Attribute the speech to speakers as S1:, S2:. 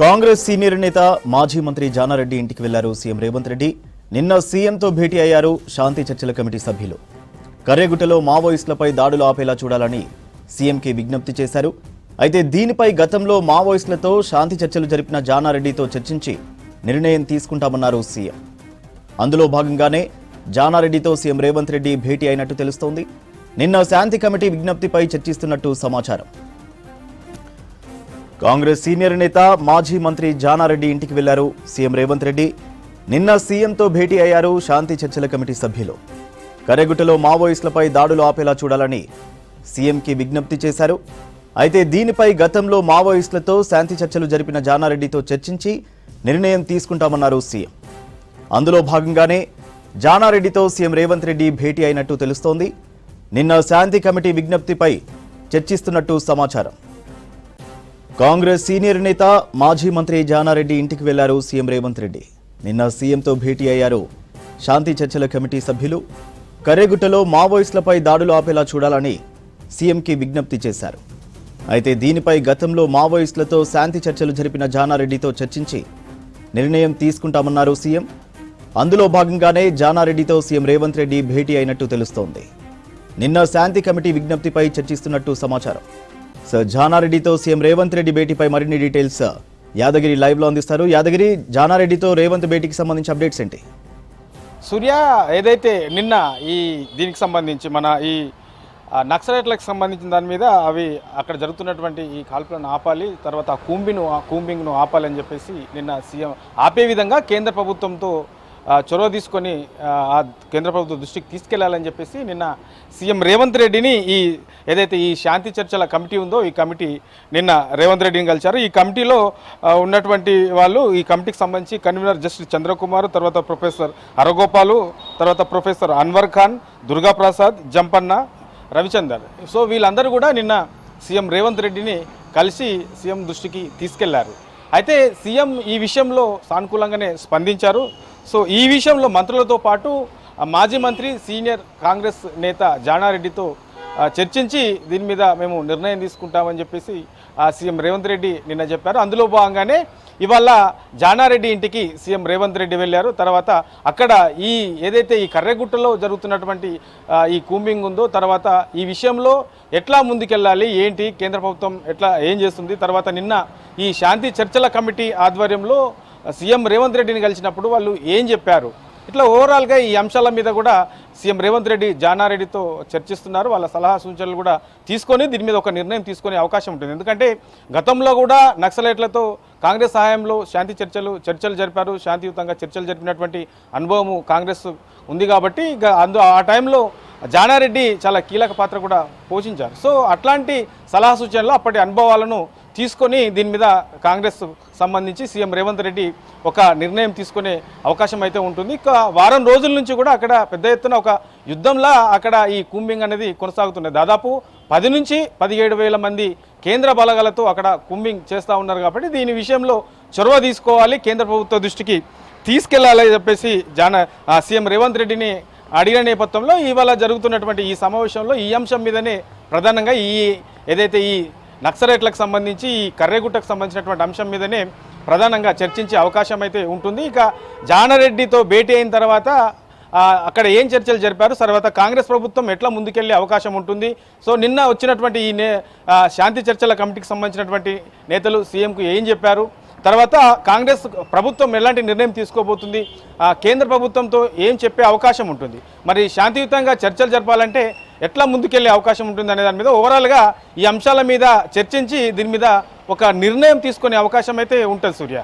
S1: Congress senior నేత మాజీ మంత్రి జానారెడ్డి ఇంటికి వెళ్లారు సీఎం రేవంత్ రెడ్డి. నిన్న సీఎంతో భేటీ అయ్యారు శాంతి చర్చల కమిటీ సభ్యులు. కర్రెగుట్టలో మావోయిస్టులపై దాడులు ఆపేలా చూడాలని సీఎంకి విజ్ఞప్తి చేశారు. అయితే దీనిపై గతంలో మావోయిస్టులతో శాంతి చర్చలు జరిపిన జానారెడ్డితో చర్చించి నిర్ణయం తీసుకుంటామన్నారు సీఎం. అందులో భాగంగానే జానారెడ్డితో సీఎం రేవంత్ రెడ్డి భేటీ అయినట్టు తెలుస్తోంది. నిన్న శాంతి కమిటీ విజ్ఞప్తిపై చర్చిస్తున్నట్టు సమాచారం. కాంగ్రెస్ సీనియర్ నేత మాజీ మంత్రి జానారెడ్డి ఇంటికి వెళ్లారు సీఎం రేవంత్ రెడ్డి. నిన్న సీఎంతో భేటీ అయ్యారు శాంతి చర్చల కమిటీ సభ్యులు. కర్రెగుట్టలో మావోయిస్టులపై దాడులు ఆపేలా చూడాలని సీఎంకి విజ్ఞప్తి చేశారు. అయితే దీనిపై గతంలో మావోయిస్టులతో శాంతి చర్చలు జరిపిన జానారెడ్డితో చర్చించి నిర్ణయం తీసుకుంటామన్నారు సీఎం. అందులో భాగంగానే జానారెడ్డితో సీఎం రేవంత్ రెడ్డి భేటీ అయినట్టు తెలుస్తోంది. నిన్న శాంతి కమిటీ విజ్ఞప్తిపై చర్చిస్తున్నట్టు సమాచారం. కాంగ్రెస్ సీనియర్ నేత మాజీ మంత్రి జానారెడ్డి ఇంటికి వెళ్లారు సీఎం రేవంత్ రెడ్డి. నిన్న సీఎంతో భేటీ అయ్యారు శాంతి చర్చల కమిటీ సభ్యులు. కర్రెగుట్టలో మావోయిస్టులపై దాడులు ఆపేలా చూడాలని సీఎంకి విజ్ఞప్తి చేశారు. అయితే దీనిపై గతంలో మావోయిస్టులతో శాంతి చర్చలు జరిపిన జానారెడ్డితో చర్చించి నిర్ణయం తీసుకుంటామన్నారు సీఎం. అందులో భాగంగానే జానారెడ్డితో సీఎం రేవంత్ రెడ్డి భేటీ అయినట్టు తెలుస్తోంది. నిన్న శాంతి కమిటీ విజ్ఞప్తిపై చర్చిస్తున్నట్టు సమాచారం. జానారెడ్డితో సీఎం రేవంత్ రెడ్డి భేటీపై మరిన్ని డీటెయిల్స్ యాదగిరి లైవ్ లో అందిస్తారు. యాదగిరి, జానారెడ్డితో రేవంత్ భేటీకి సంబంధించి అప్డేట్స్ ఏంటి?
S2: సూర్య, ఏదైతే నిన్న దీనికి సంబంధించి మన ఈ నక్సలైట్లకు సంబంధించిన దాని మీద అవి అక్కడ జరుగుతున్నటువంటి ఈ కాల్పులను ఆపాలి, తర్వాత కూంబింగ్ను ఆపాలి అని చెప్పేసి నిన్న సీఎం ఆపే విధంగా కేంద్ర ప్రభుత్వంతో చొరవ తీసుకొని ఆ కేంద్ర ప్రభుత్వ దృష్టికి తీసుకెళ్లాలని చెప్పేసి నిన్న సీఎం రేవంత్ రెడ్డిని ఏదైతే ఈ శాంతి చర్చల కమిటీ ఉందో ఈ కమిటీ నిన్న రేవంత్ రెడ్డిని కలిశారు. ఈ కమిటీలో ఉన్నటువంటి వాళ్ళు, ఈ కమిటీకి సంబంధించి కన్వీనర్ జస్టిస్ చంద్రకుమార్, తర్వాత ప్రొఫెసర్ హరగోపాలు, తర్వాత ప్రొఫెసర్ అన్వర్ ఖాన్, దుర్గా ప్రసాద్, జంపన్న, రవిచందర్. సో వీళ్ళందరూ కూడా నిన్న సీఎం రేవంత్ రెడ్డిని కలిసి సీఎం దృష్టికి తీసుకెళ్లారు. అయితే సీఎం ఈ విషయంలో సానుకూలంగానే స్పందించారు. సో ఈ విషయంలో మంత్రులతో పాటు మాజీ మంత్రి సీనియర్ కాంగ్రెస్ నేత జానారెడ్డితో చర్చించి దీని మీద మేము నిర్ణయం తీసుకుంటామని చెప్పేసి సీఎం రేవంత్ రెడ్డి నిన్న చెప్పారు. అందులో భాగంగానే ఇవాళ జానారెడ్డి ఇంటికి సీఎం రేవంత్ రెడ్డి వెళ్ళారు. తర్వాత అక్కడ ఏదైతే ఈ కర్రెగుట్టలో జరుగుతున్నటువంటి ఈ కూంబింగ్ ఉందో, తర్వాత ఈ విషయంలో ఎట్లా ముందుకెళ్ళాలి, ఏంటి కేంద్ర ప్రభుత్వం ఏం చేస్తుంది, తర్వాత నిన్న ఈ శాంతి చర్చల కమిటీ ఆధ్వర్యంలో సీఎం రేవంత్ రెడ్డిని కలిసినప్పుడు వాళ్ళు ఏం చెప్పారు, ఇట్లా ఓవరాల్గా ఈ అంశాల మీద కూడా సీఎం రేవంత్ రెడ్డి జానారెడ్డితో చర్చిస్తున్నారు. వాళ్ళ సలహా సూచనలు కూడా తీసుకొని దీని మీద ఒక నిర్ణయం తీసుకునే అవకాశం ఉంటుంది. ఎందుకంటే గతంలో కూడా నక్సలైట్లతో కాంగ్రెస్ సహాయంలో శాంతి చర్చలు జరిపారు. శాంతియుతంగా చర్చలు జరిపినటువంటి అనుభవం కాంగ్రెస్ ఉంది కాబట్టి ఆ టైంలో జానారెడ్డి చాలా కీలక పాత్ర కూడా పోషించారు. సో అట్లాంటి సలహా సూచనలు, అప్పటి అనుభవాలను తీసుకొని దీని మీద కాంగ్రెస్ సంబంధించి సీఎం రేవంత్ రెడ్డి ఒక నిర్ణయం తీసుకునే అవకాశం అయితే ఉంటుంది. ఇక వారం రోజుల నుంచి కూడా అక్కడ పెద్ద ఎత్తున ఒక యుద్ధంలా అక్కడ ఈ కూంబింగ్ అనేది కొనసాగుతున్నది. దాదాపు 10 నుంచి 17,000 మంది కేంద్ర బలగాలతో అక్కడ కూంబింగ్ చేస్తూ ఉన్నారు. కాబట్టి దీని విషయంలో చొరవ తీసుకోవాలి, కేంద్ర ప్రభుత్వ దృష్టికి తీసుకెళ్లాలని చెప్పేసి సీఎం రేవంత్ రెడ్డిని అడిగిన నేపథ్యంలో ఇవాళ జరుగుతున్నటువంటి ఈ సమావేశంలో ఈ అంశం మీదనే ప్రధానంగా ఏదైతే ఈ నక్సలైట్లకు సంబంధించి ఈ కర్రెగుట్టకు సంబంధించినటువంటి అంశం మీదనే ప్రధానంగా చర్చించే అవకాశం అయితే ఉంటుంది. ఇక జానారెడ్డితో భేటీ అయిన తర్వాత అక్కడ ఏం చర్చలు జరిపారు, తర్వాత కాంగ్రెస్ ప్రభుత్వం ఎట్లా ముందుకెళ్లే అవకాశం ఉంటుంది. సో నిన్న వచ్చినటువంటి శాంతి చర్చల కమిటీకి సంబంధించినటువంటి నేతలు సీఎంకు ఏం చెప్పారు, తర్వాత కాంగ్రెస్ ప్రభుత్వం ఎలాంటి నిర్ణయం తీసుకోబోతుంది, కేంద్ర ప్రభుత్వంతో ఏం చెప్పే అవకాశం ఉంటుంది, మరి శాంతియుతంగా చర్చలు జరపాలంటే ఎట్లా ముందుకెళ్లే అవకాశం ఉంటుంది అనే దాని మీద ఓవరాల్గా ఈ అంశాల మీద చర్చించి దీని మీద ఒక నిర్ణయం తీసుకునే అవకాశం అయితే ఉంటుంది. సూర్య.